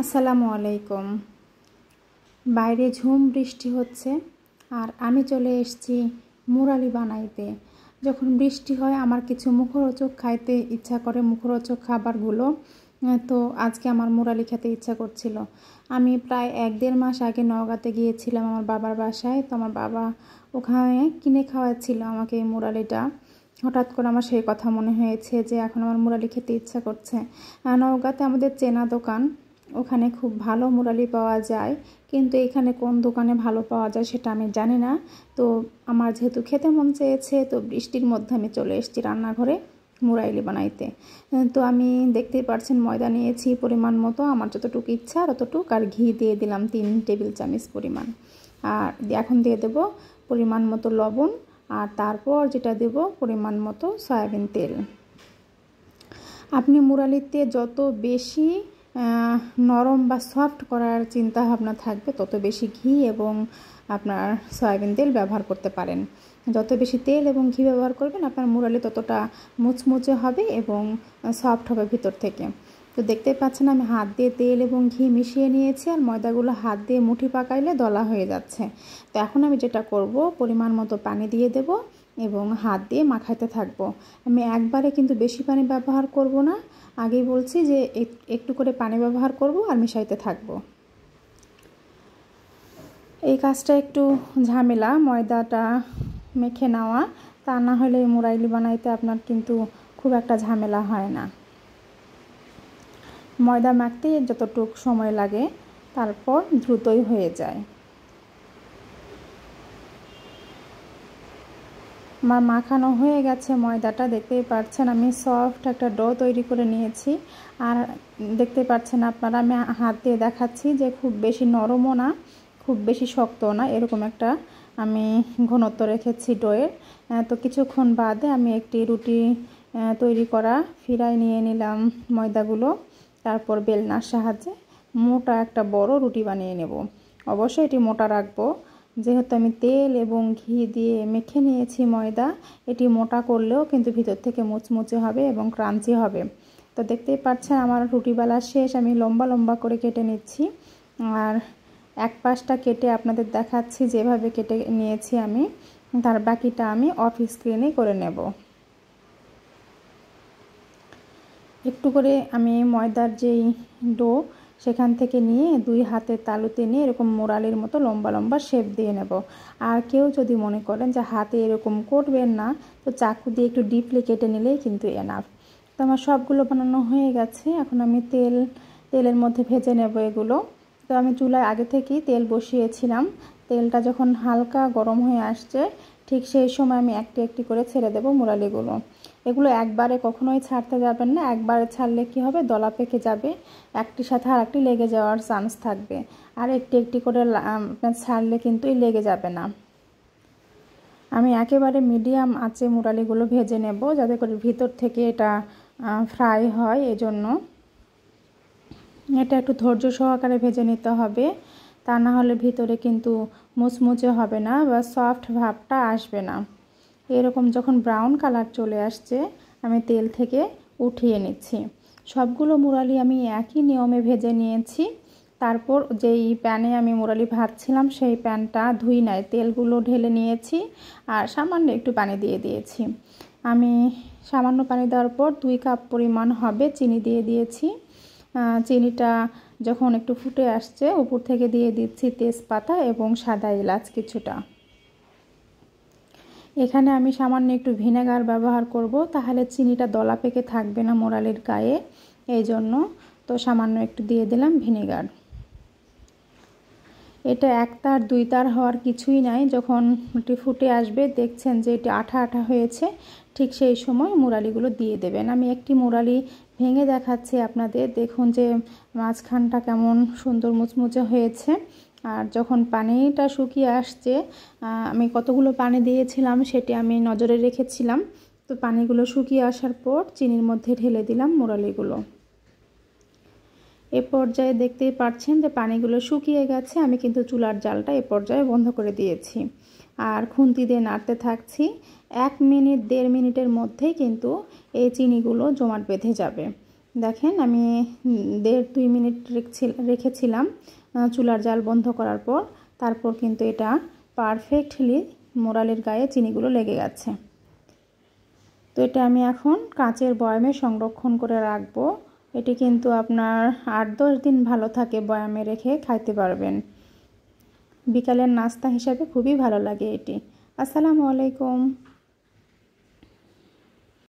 আসসালামু আলাইকুম। বাইরে ঝুম বৃষ্টি হচ্ছে আর আমি চলে এসেছি মুরালি বানাইতে। যখন বৃষ্টি হয় আমার কিছু মুখরোচক খাইতে ইচ্ছা করে, মুখরোচক খাবারগুলো। তো আজকে আমার মুরালি খেতে ইচ্ছা করছিল। আমি প্রায় 1-1.5 মাস আগে নওগাঁতে গিয়েছিলাম আমার বাবার বাসায়। তো আমার বাবা ওখানে কিনে খাওয়াচ্ছিল আমাকে এই মুরালিটা। হঠাৎ করে আমার সেই কথা মনে হয়েছে যে এখন আমার মুরালি খেতে ইচ্ছা করছে। নওগাঁতে আমাদের চেনা দোকান, ওখানে খুব ভালো মুরালি পাওয়া যায়, কিন্তু এখানে কোন দোকানে ভালো পাওয়া যায় সেটা আমি জানি না। তো আমার যেহেতু খেতে মন চেয়েছে, তো বৃষ্টির মধ্যে আমি চলে এসেছি রান্নাঘরে মুরালি বানাইতে। তো আমি দেখতেই পাচ্ছেন ময়দা নিয়েছি পরিমাণ মতো, আমার যতটুকু ইচ্ছা ততটুকু, আর ঘি দিয়ে দিলাম 3 টেবিল চামচ পরিমাণ। আর এখন দিয়ে দেব পরিমাণ মতো লবণ, আর তারপর যেটা দেব পরিমাণ মতো সয়াবিন তেল। আপনি মুরালিতে যত বেশি নরম বা সফট করার চিন্তা ভাবনা থাকবে তত বেশি ঘি এবং আপনার সয়াবিন তেল ব্যবহার করতে পারেন। যত বেশি তেল এবং ঘি ব্যবহার করবেন আপনার মুরালি ততটা মুচমুচে হবে এবং সফট হবে ভিতর থেকে। তো দেখতেই পাচ্ছেন আমি হাত দিয়ে তেল এবং ঘি মিশিয়ে নিয়েছি, আর ময়দাগুলো হাত দিয়ে মুঠি পাকাইলে দলা হয়ে যাচ্ছে। তো এখন আমি যেটা করব, পরিমাণ মতো পানি দিয়ে দেব এবং হাত দিয়ে মাখাইতে থাকবো। আমি একবারে কিন্তু বেশি পানি ব্যবহার করব না, আগেই বলছি যে একটু করে পানি ব্যবহার করব আর মিশাইতে থাকব। এই কাজটা একটু ঝামেলা, ময়দাটা মেখে নেওয়া, তা না হলে মুরালি বানাইতে আপনার কিন্তু খুব একটা ঝামেলা হয় না। ময়দা মাখতে যতটুকু সময় লাগে তারপর দ্রুতই হয়ে যায়। আমার মাখানো হয়ে গেছে ময়দাটা, দেখতেই পাচ্ছেন আমি সফট একটা ডো তৈরি করে নিয়েছি। আর দেখতে পাচ্ছেন আপনারা আমি হাত দিয়ে দেখাচ্ছি যে খুব বেশি নরমও না খুব বেশি শক্তও না, এরকম একটা আমি ঘনত্ব রেখেছি ডোয়ের। তো কিছুক্ষণ বাদে আমি একটি রুটি তৈরি করা ফিরাই নিয়ে নিলাম ময়দাগুলো, তারপর বেলনার সাহায্যে মোটা একটা বড় রুটি বানিয়ে নেব। অবশ্যই এটি মোটা রাখবো, যেহেতু আমি তেল এবং ঘি দিয়ে মেখে নিয়েছি ময়দা, এটি মোটা করলেও কিন্তু ভিতর থেকে মুচমুচে হবে এবং ক্রাঞ্চি হবে। তো দেখতেই পাচ্ছেন আমার রুটি বেলা শেষ, আমি লম্বা লম্বা করে কেটে নিচ্ছি। আর এক পাশটা কেটে আপনাদের দেখাচ্ছি যেভাবে কেটে নিয়েছি আমি, তার বাকিটা আমি অফ স্ক্রিনে করে নেব। একটু করে আমি ময়দার যেই ডো সেখান থেকে নিয়ে 2 হাতের তালুতে নিয়ে এরকম মুরালির মতো লম্বা লম্বা শেপ দিয়ে নেব। আর কেউ যদি মনে করেন যে হাতে এরকম করবেন না, তো চাকু দিয়ে একটু ডিপলি কেটে নিলেই কিন্তু এনাফ। তো আমার সবগুলো বানানো হয়ে গেছে, এখন আমি তেলের মধ্যে ভেজে নেব এগুলো। তো আমি চুলায় আগে থেকেই তেল বসিয়েছিলাম, তেলটা যখন হালকা গরম হয়ে আসছে ঠিক সেই সময় আমি একটি একটি করে ছেড়ে দেব মুরালিগুলো। এগুলো একবারে কখনোই ছাড়তে যাবেন না, একবারে ছাড়লে কি হবে, দলা পেকে যাবে, একটির সাথে আর একটি লেগে যাওয়ার চান্স থাকবে। আর একটি একটি করে ছাড়লে কিন্তু লেগে যাবে না। আমি একেবারে মিডিয়াম আঁচে মুরালিগুলো ভেজে নেব যাতে করে ভিতর থেকে এটা ফ্রাই হয়, এজন্য এটা একটু ধৈর্য সহকারে ভেজে নিতে হবে, তা না হলে ভিতরে কিন্তু মুচমুচে হবে না বা সফট ভাবটা আসবে না। এরকম যখন ব্রাউন কালার চলে আসছে আমি তেল থেকে উঠিয়ে নিচ্ছি। সবগুলো মুরালি আমি একই নিয়মে ভেজে নিয়েছি। তারপর যেই প্যানে আমি মুরালি ভাজছিলাম সেই প্যানটা ধুই নাই, তেলগুলো ঢেলে নিয়েছি আর সামান্য একটু পানি দিয়ে দিয়েছি। আমি সামান্য পানি দেওয়ার পর 2 কাপ পরিমাণ হবে চিনি দিয়ে দিয়েছি। চিনিটা যখন একটু ফুটে আসছে উপর থেকে দিয়ে দিচ্ছি তেজপাতা এবং সাদা এলাচ কিছুটা। এখানে আমি সামান্য একটু ভিনেগার ব্যবহার করব, তাহলে চিনিটা দলা পেকে থাকবে না মুরালির গায়ে, এই জন্য। তো সামান্য একটু দিয়ে দিলাম ভিনেগার। এটা 1 তার 2 তার হওয়ার কিছুই নাই, যখন এটি ফুটে আসবে দেখছেন যে এটি আঠা আঠা হয়েছে, ঠিক সেই সময় মুরালিগুলো দিয়ে দেবেন। আমি একটি মুরালি ভেঙে দেখাচ্ছি আপনাদের, দেখুন যে মাঝখানটা কেমন সুন্দর মুচমুচে হয়েছে। আর যখন পানিটা শুকিয়ে আসছে, আমি কতগুলো পানি দিয়েছিলাম সেটি আমি নজরে রেখেছিলাম। তো পানিগুলো শুকিয়ে আসার পর চিনির মধ্যে ঢেলে দিলাম মুরালিগুলো। এ পর্যায়ে দেখতেই পাচ্ছেন যে পানিগুলো শুকিয়ে গেছে, আমি কিন্তু চুলার জালটা এ পর্যায়ে বন্ধ করে দিয়েছি আর খুন্তি দিয়ে নাড়তে থাকছি। 1 মিনিট 1.5 মিনিটের মধ্যেই কিন্তু এই চিনিগুলো জমাট বেঁধে যাবে। দেখেন আমি 1.5-2 মিনিট রেখেছিলাম চুলার জাল বন্ধ করার পর। তারপর কিন্তু এটা পারফেক্টলি মোরালের গায়ে চিনিগুলো লেগে গেছে। তো এটা আমি এখন কাঁচের বয়ামে সংরক্ষণ করে রাখবো। এটি কিন্তু আপনার 8-10 দিন ভালো থাকে, বয়ামে রেখে খাইতে পারবেন। বিকালের নাস্তা হিসাবে খুবই ভালো লাগে এটি। আসসালামু আলাইকুম।